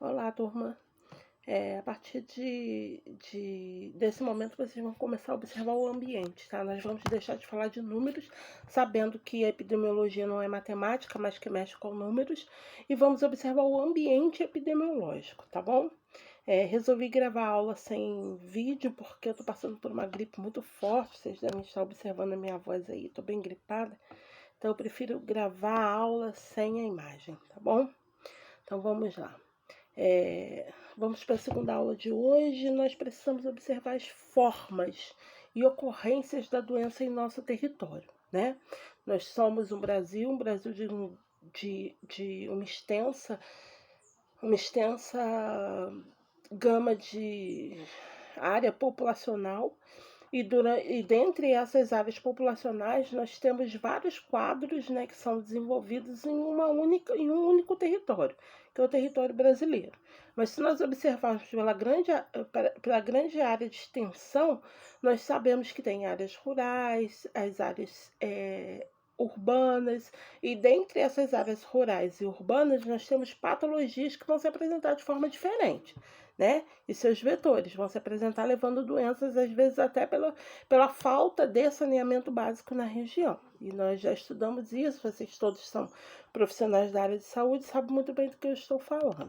Olá, turma. A partir desse momento, vocês vão começar a observar o ambiente, tá? Nós vamos deixar de falar de números, sabendo que a epidemiologia não é matemática, mas que mexe com números, e vamos observar o ambiente epidemiológico, tá bom? Resolvi gravar a aula sem vídeo, porque eu tô passando por uma gripe muito forte, vocês devem estar observando a minha voz aí, tô bem gripada, então eu prefiro gravar a aula sem a imagem, tá bom? Então vamos lá. Vamos para a segunda aula de hoje. Nós precisamos observar as formas e ocorrências da doença em nosso território, né? Nós somos um Brasil de uma extensa gama de área populacional e dentre essas áreas populacionais nós temos vários quadros, né, que são desenvolvidos em um único território, que é o território brasileiro. Mas se nós observarmos pela grande área de extensão, nós sabemos que tem áreas rurais, as áreas urbanas, e dentre essas áreas rurais e urbanas nós temos patologias que vão se apresentar de forma diferente, né? E seus vetores vão se apresentar levando doenças, às vezes até pela falta de saneamento básico na região. E nós já estudamos isso, vocês todos são profissionais da área de saúde, sabem muito bem do que eu estou falando.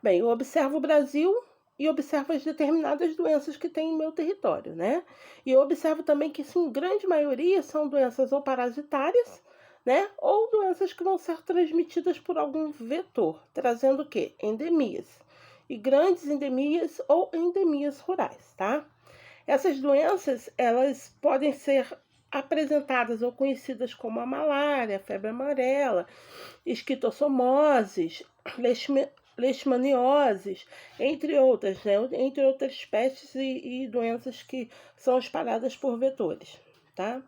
Bem, eu observo o Brasil e observo as determinadas doenças que tem em meu território, né? E eu observo também que, sim, grande maioria são doenças ou parasitárias, né? Ou doenças que vão ser transmitidas por algum vetor, trazendo o quê? Endemias. E grandes endemias ou endemias rurais, tá? Essas doenças, elas podem ser apresentadas ou conhecidas como a malária, a febre amarela, esquistossomoses, leishmanioses, entre outras, né? Entre outras espécies e doenças que são espalhadas por vetores, tá?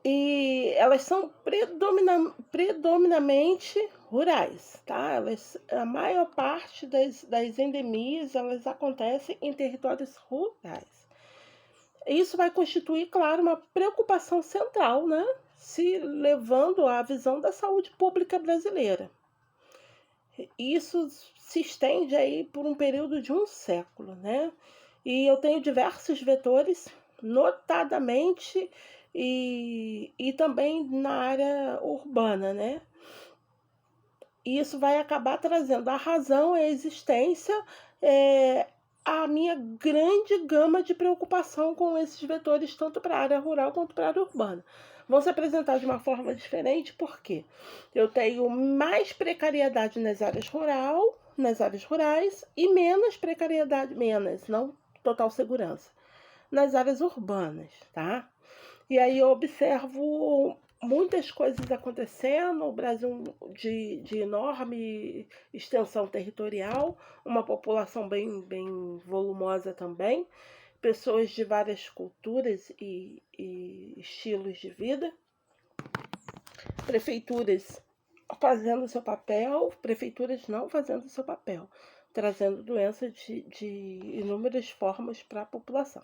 E elas são predominantemente rurais, tá? A maior parte das endemias, elas acontecem em territórios rurais. Isso vai constituir, claro, uma preocupação central, né? Se levando à visão da saúde pública brasileira. Isso se estende aí por um período de um século, né? E eu tenho diversos vetores, notadamente e também na área urbana, né? E isso vai acabar trazendo a razão, a existência, a minha grande gama de preocupação com esses vetores, tanto para a área rural quanto para a área urbana. Vão se apresentar de uma forma diferente, porque eu tenho mais precariedade nas áreas rurais, e menos precariedade, não total segurança, nas áreas urbanas, tá? E aí eu observo muitas coisas acontecendo, o Brasil de enorme extensão territorial, uma população bem volumosa também, pessoas de várias culturas e estilos de vida, prefeituras fazendo seu papel, prefeituras não fazendo seu papel, trazendo doenças de inúmeras formas para a população.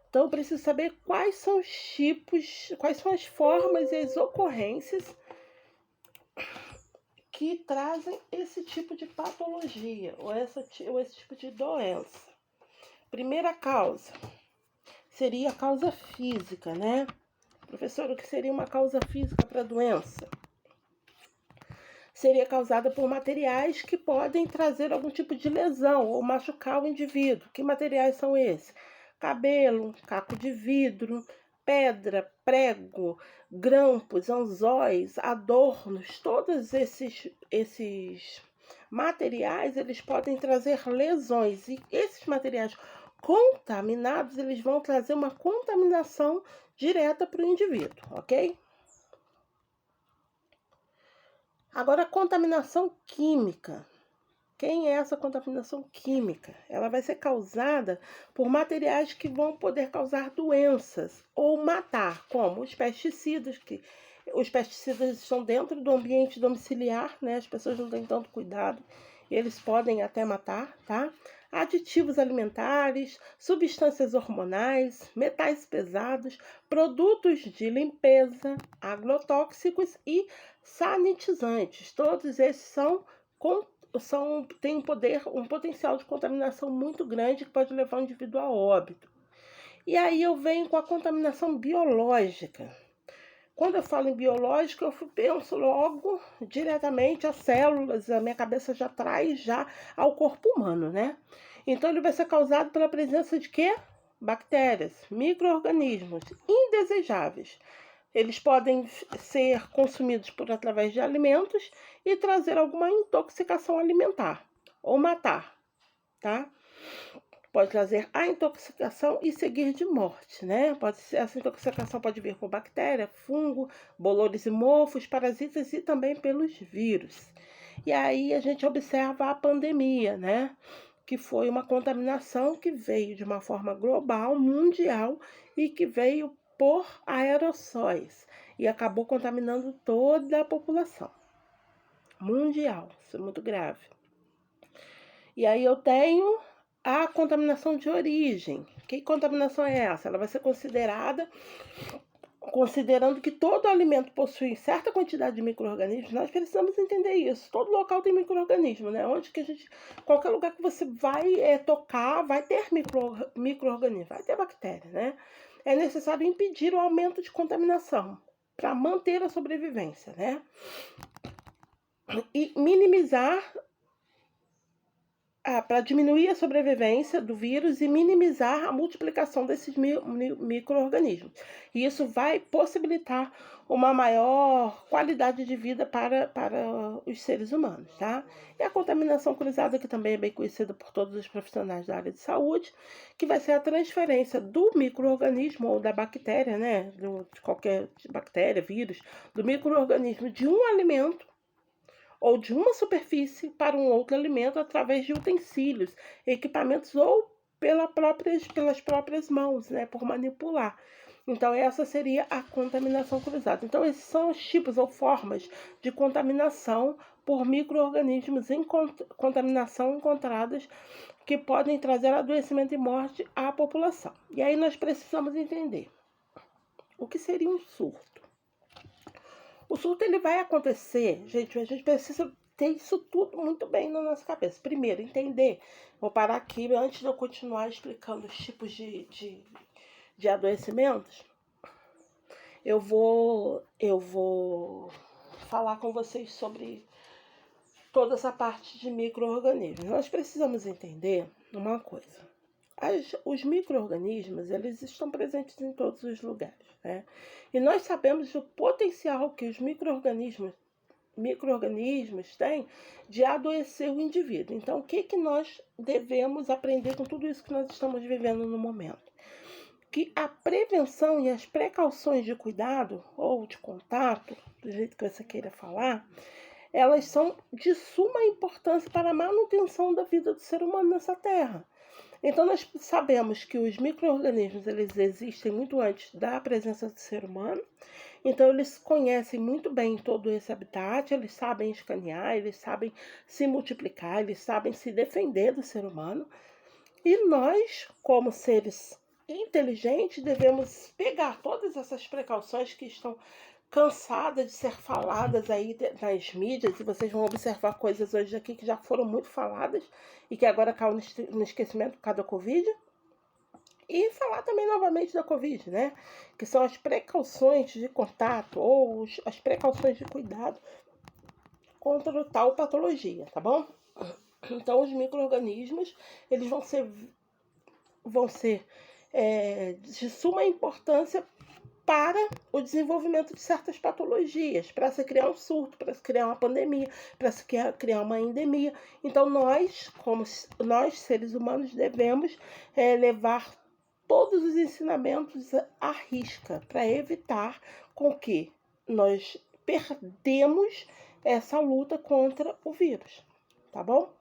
Então, eu preciso saber quais são os tipos, quais são as formas e as ocorrências que trazem esse tipo de patologia ou esse tipo de doença. Primeira causa seria a causa física, né? Professor, o que seria uma causa física para a doença? Seria causada por materiais que podem trazer algum tipo de lesão ou machucar o indivíduo. Que materiais são esses? Cabelo, caco de vidro, pedra, prego, grampos, anzóis, adornos, todos esses materiais, eles podem trazer lesões, e esses materiais contaminados, eles vão trazer uma contaminação direta para o indivíduo, ok? Agora, a contaminação química. Quem é essa contaminação química? Ela vai ser causada por materiais que vão poder causar doenças ou matar, como os pesticidas, que os pesticidas estão dentro do ambiente domiciliar, né? As pessoas não têm tanto cuidado, eles podem até matar, tá? aditivos alimentares, substâncias hormonais, metais pesados, produtos de limpeza, agrotóxicos e sanitizantes. Todos esses têm um potencial de contaminação muito grande que pode levar o indivíduo a óbito. E aí eu venho com a contaminação biológica. Quando eu falo em biológico, eu penso logo diretamente às células, a minha cabeça já traz ao corpo humano, né? Então ele vai ser causado pela presença de quê? Bactérias, micro-organismos indesejáveis. Eles podem ser consumidos através de alimentos e trazer alguma intoxicação alimentar ou matar, tá? Pode trazer a intoxicação e seguir de morte, né? Essa intoxicação pode vir por bactéria, fungo, bolores e mofos, parasitas e também pelos vírus. E aí a gente observa a pandemia, né? Que foi uma contaminação que veio de uma forma global, mundial, e que veio por aerossóis e acabou contaminando toda a população mundial. Isso é muito grave. E aí eu tenho a contaminação de origem. Que contaminação é essa? Ela vai ser considerada considerando que todo alimento possui certa quantidade de micro-organismos. Nós precisamos entender isso. Todo local tem micro-organismo, né? Qualquer lugar que você vai tocar, vai ter micro-organismo, vai ter bactéria, né? É necessário impedir o aumento de contaminação para manter a sobrevivência, né? E minimizar para diminuir a sobrevivência do vírus e minimizar a multiplicação desses micro-organismos. E isso vai possibilitar uma maior qualidade de vida para os seres humanos, tá? E a contaminação cruzada, que também é bem conhecida por todos os profissionais da área de saúde, que vai ser a transferência do micro-organismo ou da bactéria, né? De qualquer bactéria, vírus, do micro-organismo de um alimento ou de uma superfície para um outro alimento através de utensílios, equipamentos ou pelas próprias mãos, né, por manipular. Então, essa seria a contaminação cruzada. Então, esses são os tipos ou formas de contaminação por micro-organismos em contaminação encontradas que podem trazer adoecimento e morte à população. E aí nós precisamos entender o que seria um surto. O surto ele vai acontecer, gente, a gente precisa ter isso tudo muito bem na nossa cabeça. Primeiro, entender. Vou parar aqui antes de eu continuar explicando os tipos de adoecimentos. Eu vou falar com vocês sobre toda essa parte de micro-organismos. Nós precisamos entender uma coisa. Os micro-organismos, eles estão presentes em todos os lugares, né? E nós sabemos o potencial que os micro-organismos têm de adoecer o indivíduo. Então, o que nós devemos aprender com tudo isso que nós estamos vivendo no momento? Que a prevenção e as precauções de cuidado ou de contato, do jeito que você queira falar, elas são de suma importância para a manutenção da vida do ser humano nessa terra. Então, nós sabemos que os micro-organismos eles existem muito antes da presença do ser humano. Então, eles conhecem muito bem todo esse habitat, eles sabem escanear, eles sabem se multiplicar, eles sabem se defender do ser humano. E nós, como seres inteligentes, devemos pegar todas essas precauções que estão cansadas de ser faladas aí nas mídias, e vocês vão observar coisas hoje aqui que já foram muito faladas e que agora caiu no esquecimento por causa da Covid. E falar também novamente da Covid, né? Que são as precauções de contato ou as precauções de cuidado contra tal patologia, tá bom? Então, os micro-organismos, eles vão ser de suma importância para o desenvolvimento de certas patologias, para se criar um surto, para se criar uma pandemia, para se criar uma endemia. Então, nós seres humanos, devemos levar todos os ensinamentos à risca para evitar com que nós perdemos essa luta contra o vírus, tá bom?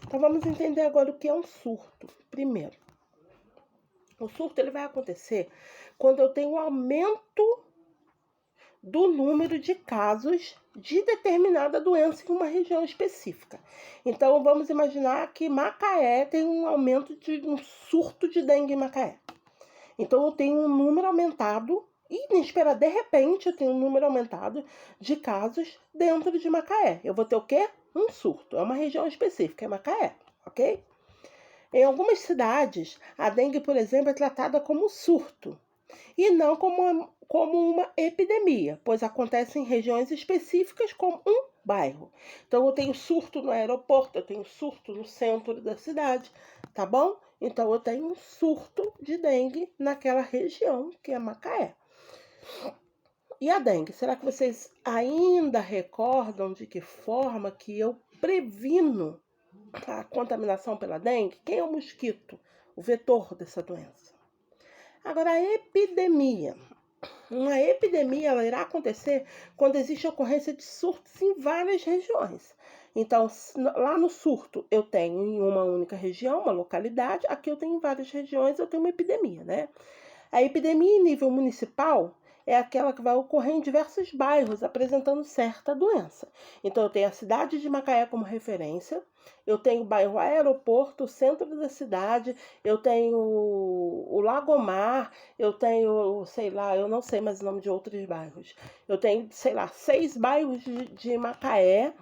Então, vamos entender agora o que é um surto. Primeiro, o surto ele vai acontecer quando eu tenho um aumento do número de casos de determinada doença em uma região específica. Então, vamos imaginar que Macaé tem um aumento de um surto de dengue em Macaé. Então, eu tenho um número aumentado, inesperado, de repente, eu tenho um número aumentado de casos dentro de Macaé. Eu vou ter o quê? Um surto. É uma região específica, é Macaé, ok? Em algumas cidades, a dengue, por exemplo, é tratada como surto e não como uma epidemia, pois acontece em regiões específicas como um bairro. Então, eu tenho surto no aeroporto, eu tenho surto no centro da cidade, tá bom? Então, eu tenho um surto de dengue naquela região, que é Macaé. E a dengue? Será que vocês ainda recordam de que forma que eu previno a contaminação pela dengue? Quem é o mosquito, o vetor dessa doença? Agora, a epidemia. Uma epidemia ela irá acontecer quando existe a ocorrência de surtos em várias regiões. Então, lá no surto, eu tenho em uma única região, uma localidade. Aqui eu tenho em várias regiões, eu tenho uma epidemia, né? A epidemia em nível municipal é aquela que vai ocorrer em diversos bairros, apresentando certa doença. Então, eu tenho a cidade de Macaé como referência, eu tenho o bairro Aeroporto, o centro da cidade, eu tenho o Lagomar, eu tenho, sei lá, eu não sei mais o nome de outros bairros. Eu tenho, sei lá, 6 bairros de Macaé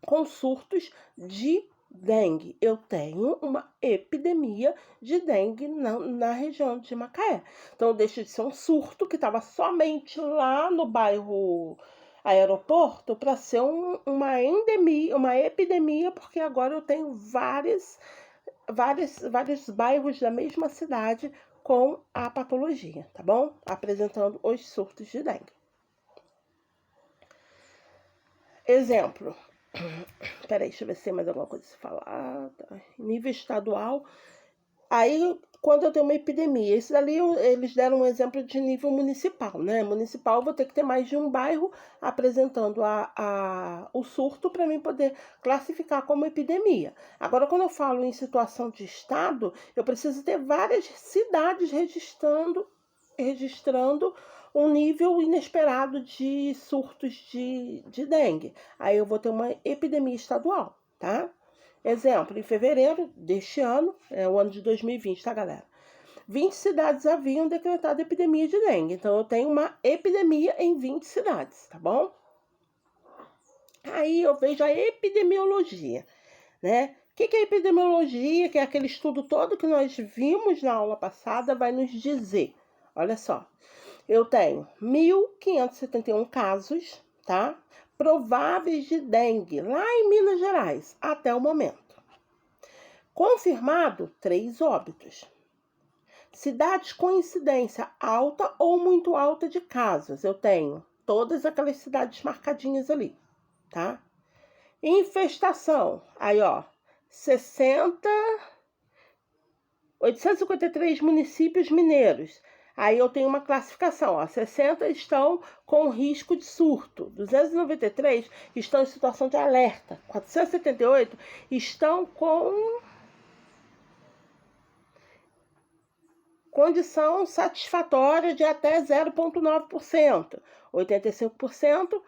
com surtos de dengue. Eu tenho uma epidemia de dengue na região de Macaé. Então, deixa de ser um surto que estava somente lá no bairro Aeroporto para ser uma endemia, uma epidemia, porque agora eu tenho vários bairros da mesma cidade com a patologia, tá bom? Apresentando os surtos de dengue. Exemplo. Peraí, deixa eu ver se tem mais alguma coisa a se falar. Tá. Nível estadual. Aí, quando eu tenho uma epidemia, isso dali eles deram um exemplo de nível municipal, né? Municipal, eu vou ter que ter mais de um bairro apresentando o surto para mim poder classificar como epidemia. Agora, quando eu falo em situação de estado, eu preciso ter várias cidades registrando um nível inesperado de surtos de dengue. Aí eu vou ter uma epidemia estadual, tá? Exemplo, em fevereiro deste ano, é o ano de 2020, tá, galera? 20 cidades haviam decretado epidemia de dengue. Então, eu tenho uma epidemia em 20 cidades, tá bom? Aí eu vejo a epidemiologia, né? O que é epidemiologia? Que é aquele estudo todo que nós vimos na aula passada, vai nos dizer. Olha só, eu tenho 1.571 casos, tá? Prováveis de dengue lá em Minas Gerais, até o momento. Confirmado, 3 óbitos. Cidades com incidência alta ou muito alta de casos, eu tenho todas aquelas cidades marcadinhas ali, tá? Infestação, aí ó, 853 municípios mineiros. Aí eu tenho uma classificação, ó, 60 estão com risco de surto, 293 estão em situação de alerta, 478 estão com condição satisfatória de até 0,9%. 85%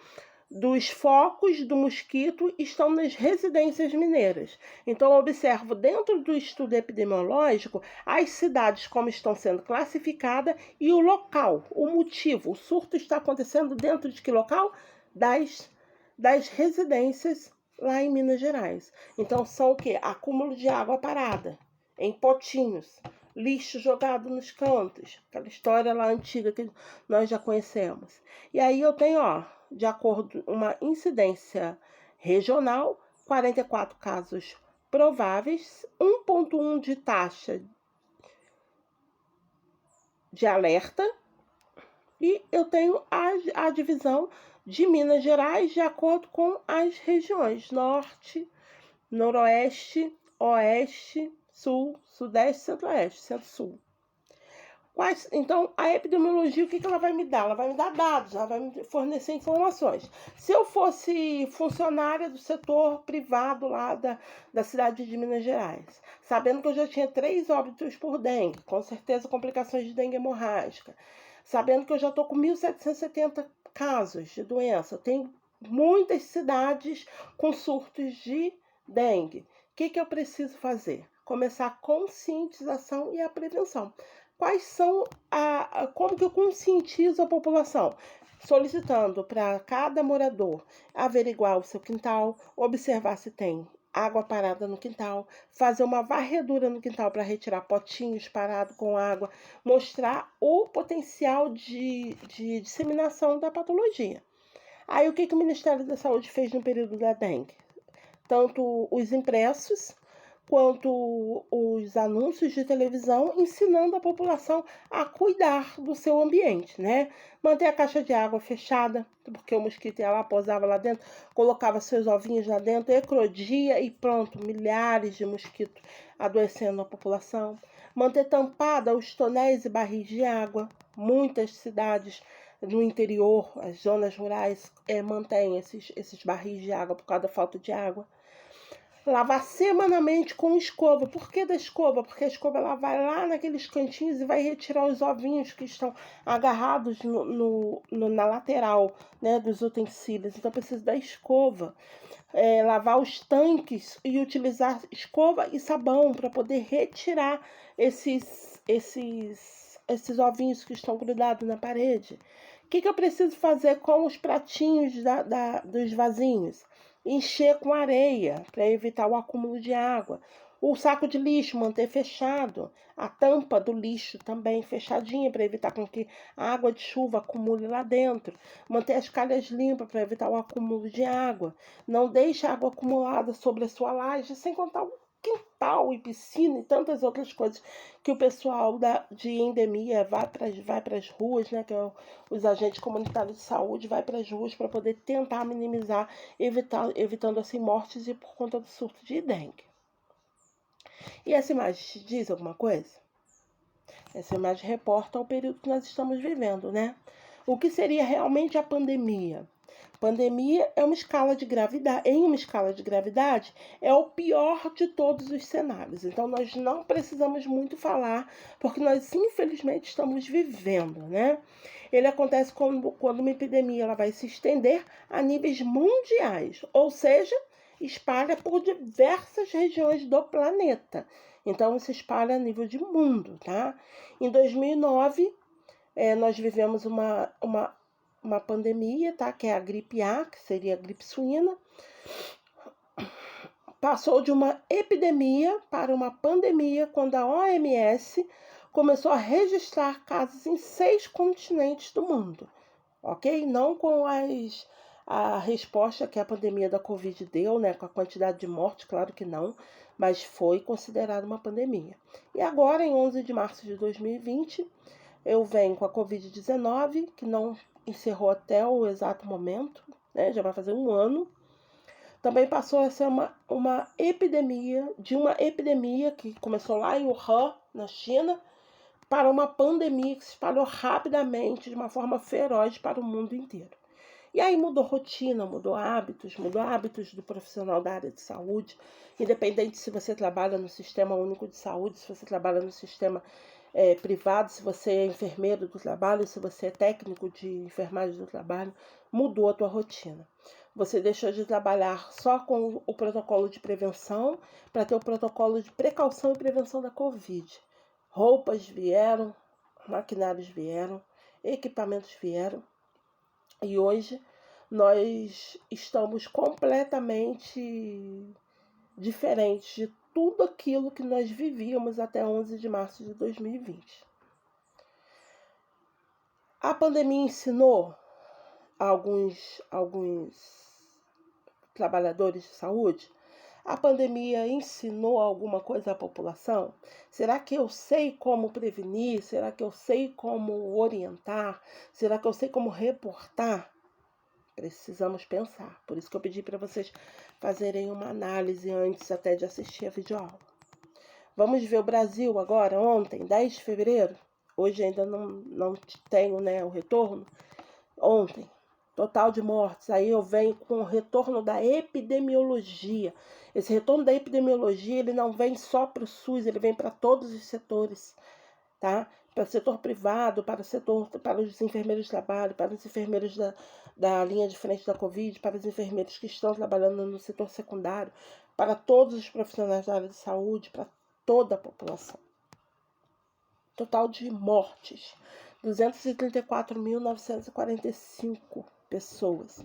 dos focos do mosquito estão nas residências mineiras. Então, eu observo dentro do estudo epidemiológico as cidades como estão sendo classificadas e o local, o motivo. O surto está acontecendo dentro de que local? Das residências lá em Minas Gerais. Então, são o quê? Acúmulo de água parada, em potinhos, lixo jogado nos cantos, aquela história lá antiga que nós já conhecemos. E aí eu tenho, ó, de acordo com uma incidência regional, 44 casos prováveis, 1,1 de taxa de alerta, e eu tenho a divisão de Minas Gerais de acordo com as regiões norte, noroeste, oeste, sul, sudeste, centro-oeste, centro-sul. Então, a epidemiologia, o que ela vai me dar? Ela vai me dar dados, ela vai me fornecer informações. Se eu fosse funcionária do setor privado lá da cidade de Minas Gerais, sabendo que eu já tinha 3 óbitos por dengue, com certeza complicações de dengue hemorrágica, sabendo que eu já estou com 1.770 casos de doença. Tem muitas cidades com surtos de dengue. O que eu preciso fazer? Começar a conscientização e a prevenção. Quais são como que eu conscientizo a população? Solicitando para cada morador averiguar o seu quintal, observar se tem água parada no quintal, fazer uma varredura no quintal para retirar potinhos parados com água, mostrar o potencial de disseminação da patologia. Aí o que o Ministério da Saúde fez no período da dengue? Tanto os impressos quanto os anúncios de televisão ensinando a população a cuidar do seu ambiente, né? Manter a caixa de água fechada, porque o mosquito ia lá, pousava lá dentro, colocava seus ovinhos lá dentro, eclodia e pronto, milhares de mosquitos adoecendo a população. Manter tampada os tonéis e barris de água. Muitas cidades no interior, as zonas rurais, mantêm esses barris de água por causa da falta de água. Lavar semanalmente com escova. Por que da escova? Porque a escova ela vai lá naqueles cantinhos e vai retirar os ovinhos que estão agarrados na lateral, né, dos utensílios. Então precisa da escova. Lavar os tanques e utilizar escova e sabão para poder retirar esses ovinhos que estão grudados na parede. O que eu preciso fazer com os pratinhos dos vasinhos? Encher com areia para evitar o acúmulo de água. O saco de lixo manter fechado. A tampa do lixo também fechadinha para evitar com que a água de chuva acumule lá dentro. Manter as calhas limpas para evitar o acúmulo de água. Não deixe a água acumulada sobre a sua laje, sem contar o quintal e piscina e tantas outras coisas que o pessoal de endemia vai para as ruas, né, que é os agentes comunitários de saúde, vai para as ruas para poder tentar minimizar, evitando assim mortes e por conta do surto de dengue. E essa imagem te diz alguma coisa? Essa imagem reporta o período que nós estamos vivendo, né? O que seria realmente a pandemia? Pandemia é uma escala de gravidade. Em uma escala de gravidade, é o pior de todos os cenários. Então, nós não precisamos muito falar, porque nós, infelizmente, estamos vivendo, né? Ele acontece quando uma epidemia ela vai se estender a níveis mundiais, ou seja, espalha por diversas regiões do planeta. Então, se espalha a nível de mundo, tá? Em 2009, nós vivemos uma pandemia, tá? Que é a gripe A, que seria a gripe suína. Passou de uma epidemia para uma pandemia quando a OMS começou a registrar casos em 6 continentes do mundo, ok? Não com a resposta que a pandemia da Covid deu, né? Com a quantidade de mortes, claro que não, mas foi considerada uma pandemia. E agora, em 11 de março de 2020, eu venho com a Covid-19, que não encerrou até o exato momento, né? Já vai fazer um ano. Também passou a ser uma epidemia que começou lá em Wuhan, na China, para uma pandemia que se espalhou rapidamente, de uma forma feroz para o mundo inteiro. E aí mudou rotina, mudou hábitos do profissional da área de saúde, independente se você trabalha no Sistema Único de Saúde, se você trabalha no sistema privado, se você é enfermeiro do trabalho, se você é técnico de enfermagem do trabalho, mudou a tua rotina. Você deixou de trabalhar só com o protocolo de prevenção para ter o protocolo de precaução e prevenção da Covid. Roupas vieram, maquinários vieram, equipamentos vieram. E hoje nós estamos completamente diferentes de tudo aquilo que nós vivíamos até 11 de março de 2020. A pandemia ensinou alguns trabalhadores de saúde? A pandemia ensinou alguma coisa à população? Será que eu sei como prevenir? Será que eu sei como orientar? Será que eu sei como reportar? Precisamos pensar. Por isso que eu pedi para vocês fazerem uma análise antes até de assistir a videoaula. Vamos ver o Brasil agora, ontem, 10 de fevereiro. Hoje ainda não tenho, né, o retorno. Ontem, total de mortes. Aí eu venho com o retorno da epidemiologia. Esse retorno da epidemiologia, ele não vem só para o SUS, ele vem para todos os setores, tá? para o setor privado, para os enfermeiros de trabalho, para os enfermeiros da linha de frente da Covid, para os enfermeiros que estão trabalhando no setor secundário, para todos os profissionais da área de saúde, para toda a população. Total de mortes, 234.945 pessoas.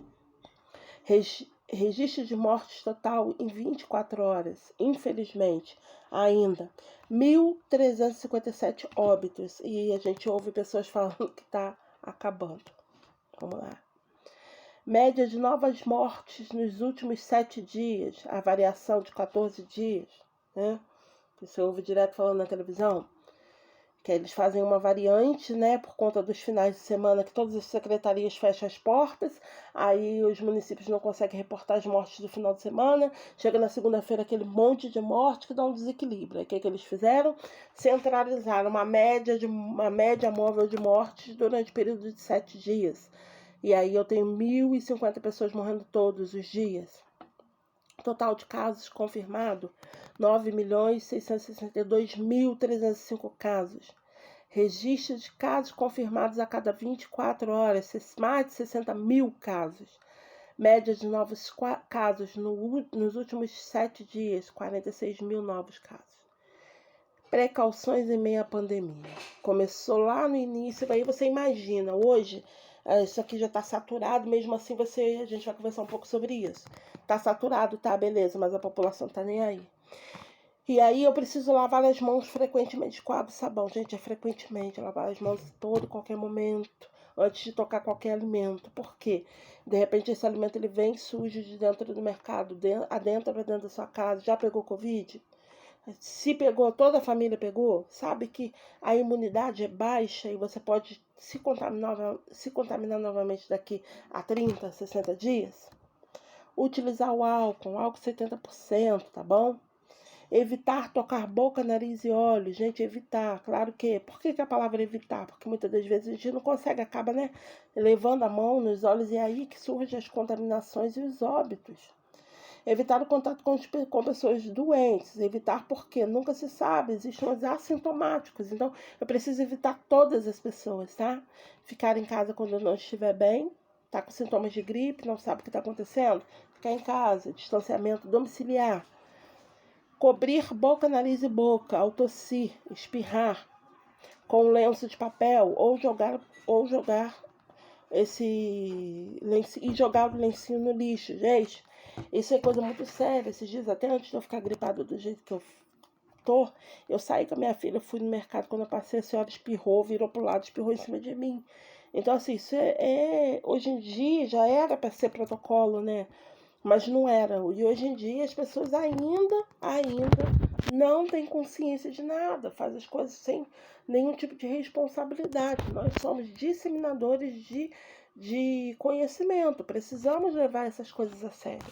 Registro de mortes total em 24 horas, infelizmente, ainda 1.357 óbitos. E a gente ouve pessoas falando que está acabando. Vamos lá. Média de novas mortes nos últimos 7 dias, a variação de 14 dias, né? Você ouve direto falando na televisão, que eles fazem uma variante, né, por conta dos finais de semana, que todas as secretarias fecham as portas, aí os municípios não conseguem reportar as mortes do final de semana, chega na segunda-feira aquele monte de morte que dá um desequilíbrio. O que eles fizeram? Centralizaram uma média móvel de mortes durante o período de 7 dias. E aí eu tenho 1.050 pessoas morrendo todos os dias. Total de casos confirmado, 9.662.305 casos. Registro de casos confirmados a cada 24 horas, mais de 60 mil casos. Média de novos casos nos últimos 7 dias, 46 mil novos casos. Precauções em meio à pandemia. Começou lá no início, aí você imagina, hoje isso aqui já está saturado, mesmo assim a gente vai conversar um pouco sobre isso. Está saturado, tá, beleza, mas a população tá nem aí. E aí eu preciso lavar as mãos frequentemente com água e sabão. Gente, é frequentemente, lavar as mãos todo, qualquer momento, antes de tocar qualquer alimento. Por quê? De repente esse alimento ele vem sujo de dentro do mercado, dentro da sua casa, já pegou Covid? Se pegou, toda a família pegou, sabe que a imunidade é baixa e você pode se contaminar novamente daqui a 30, 60 dias. Utilizar o álcool 70%, tá bom? Evitar tocar boca, nariz e olhos. Gente, evitar, claro que. Por que a palavra evitar? Porque muitas das vezes a gente não consegue, acaba, né, levando a mão nos olhos e é aí que surgem as contaminações e os óbitos. Evitar o contato com pessoas doentes. Evitar porque nunca se sabe, existem os assintomáticos. Então, eu preciso evitar todas as pessoas, tá? Ficar em casa quando não estiver bem, tá com sintomas de gripe, não sabe o que está acontecendo. Ficar em casa, distanciamento domiciliar. Cobrir boca, nariz e boca, ao tossir, espirrar, com lenço de papel ou jogar esse lencinho e jogar o lencinho no lixo. Gente, isso é coisa muito séria. Esses dias, até antes de eu ficar gripada do jeito que eu tô, eu saí com a minha filha, fui no mercado, quando eu passei, a senhora espirrou, virou pro lado, espirrou em cima de mim. Então, assim, isso hoje em dia já era para ser protocolo, né? Mas não era. E hoje em dia as pessoas ainda não têm consciência de nada, fazem as coisas sem nenhum tipo de responsabilidade. Nós somos disseminadores de conhecimento, precisamos levar essas coisas a sério,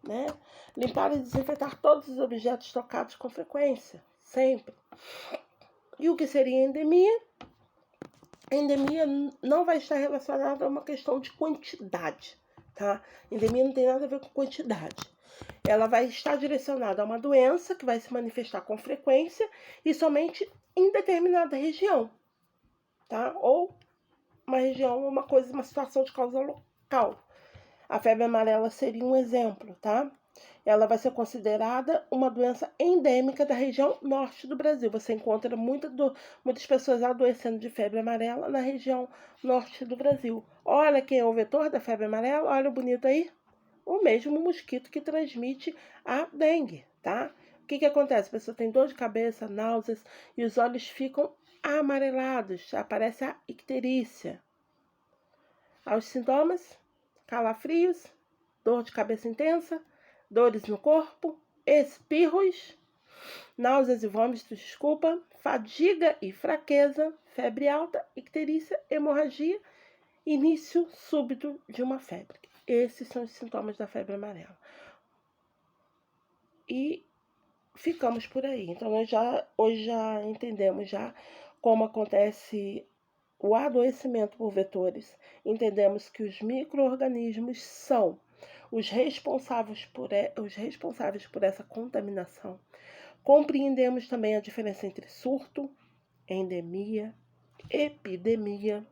né? Limpar e desinfetar todos os objetos tocados com frequência, sempre. E o que seria endemia? Endemia não vai estar relacionada a uma questão de quantidade, tá? Endemia não tem nada a ver com quantidade. Ela vai estar direcionada a uma doença que vai se manifestar com frequência e somente em determinada região, tá? Ou uma região, uma situação de causa local. A febre amarela seria um exemplo, tá? Ela vai ser considerada uma doença endêmica da região norte do Brasil. Você encontra muitas pessoas adoecendo de febre amarela na região norte do Brasil. Olha quem é o vetor da febre amarela, olha o bonito aí. O mesmo mosquito que transmite a dengue, tá? O que acontece? A pessoa tem dor de cabeça, náuseas e os olhos ficam amarelados. Aparece a icterícia. Aos sintomas, calafrios, dor de cabeça intensa, dores no corpo, espirros, náuseas e vômitos, fadiga e fraqueza, febre alta, icterícia, hemorragia, início súbito de uma febre. Esses são os sintomas da febre amarela. E ficamos por aí. Então, hoje já entendemos já como acontece o adoecimento por vetores. Entendemos que os micro-organismos são os responsáveis por essa contaminação. Compreendemos também a diferença entre surto, endemia, epidemia.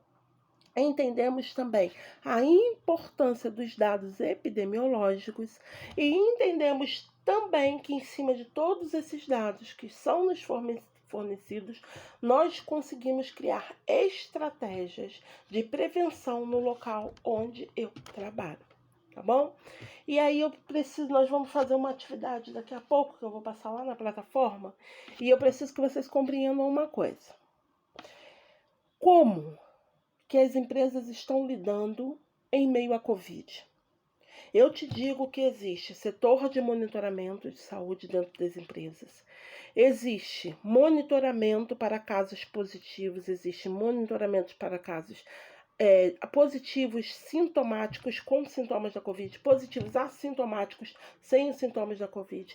Entendemos também a importância dos dados epidemiológicos e entendemos também que, em cima de todos esses dados que são nos fornecidos, nós conseguimos criar estratégias de prevenção no local onde eu trabalho, tá bom? E aí nós vamos fazer uma atividade daqui a pouco, que eu vou passar lá na plataforma, e eu preciso que vocês compreendam uma coisa. Como que as empresas estão lidando em meio à Covid? Eu te digo que existe setor de monitoramento de saúde dentro das empresas. Existe monitoramento para casos positivos, existe monitoramento para casos positivos sintomáticos com sintomas da Covid, positivos assintomáticos sem os sintomas da Covid.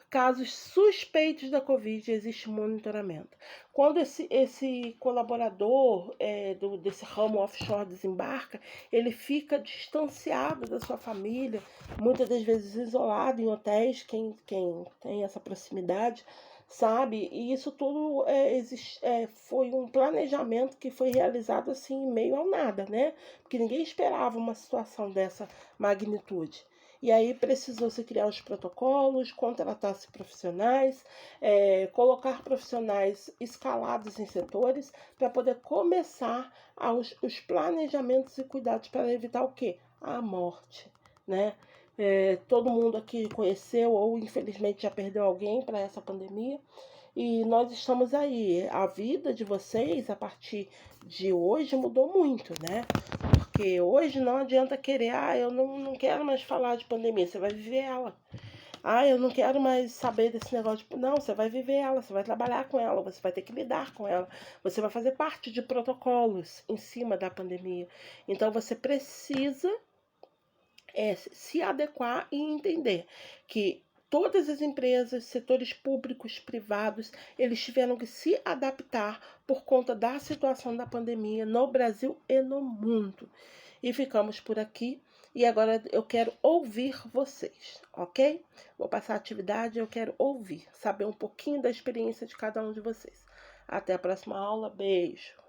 Casos suspeitos da Covid, existe monitoramento. Quando esse colaborador desse ramo offshore desembarca, ele fica distanciado da sua família, muitas das vezes isolado em hotéis, quem tem essa proximidade, sabe? E isso tudo foi um planejamento que foi realizado assim em meio ao nada, né? Porque ninguém esperava uma situação dessa magnitude. E aí precisou-se criar os protocolos, contratar-se profissionais, colocar profissionais escalados em setores para poder começar os planejamentos e cuidados para evitar o quê? A morte, né? Todo mundo aqui conheceu ou infelizmente já perdeu alguém para essa pandemia. E nós estamos aí. A vida de vocês, a partir de hoje, mudou muito, né? Porque hoje não adianta querer, eu não quero mais falar de pandemia, você vai viver ela. Eu não quero mais saber desse negócio. Não, você vai viver ela, você vai trabalhar com ela, você vai ter que lidar com ela. Você vai fazer parte de protocolos em cima da pandemia. Então você precisa se adequar e entender que todas as empresas, setores públicos, privados, eles tiveram que se adaptar por conta da situação da pandemia no Brasil e no mundo. E ficamos por aqui. E agora eu quero ouvir vocês, ok? Vou passar a atividade, eu quero ouvir, saber um pouquinho da experiência de cada um de vocês. Até a próxima aula, beijo!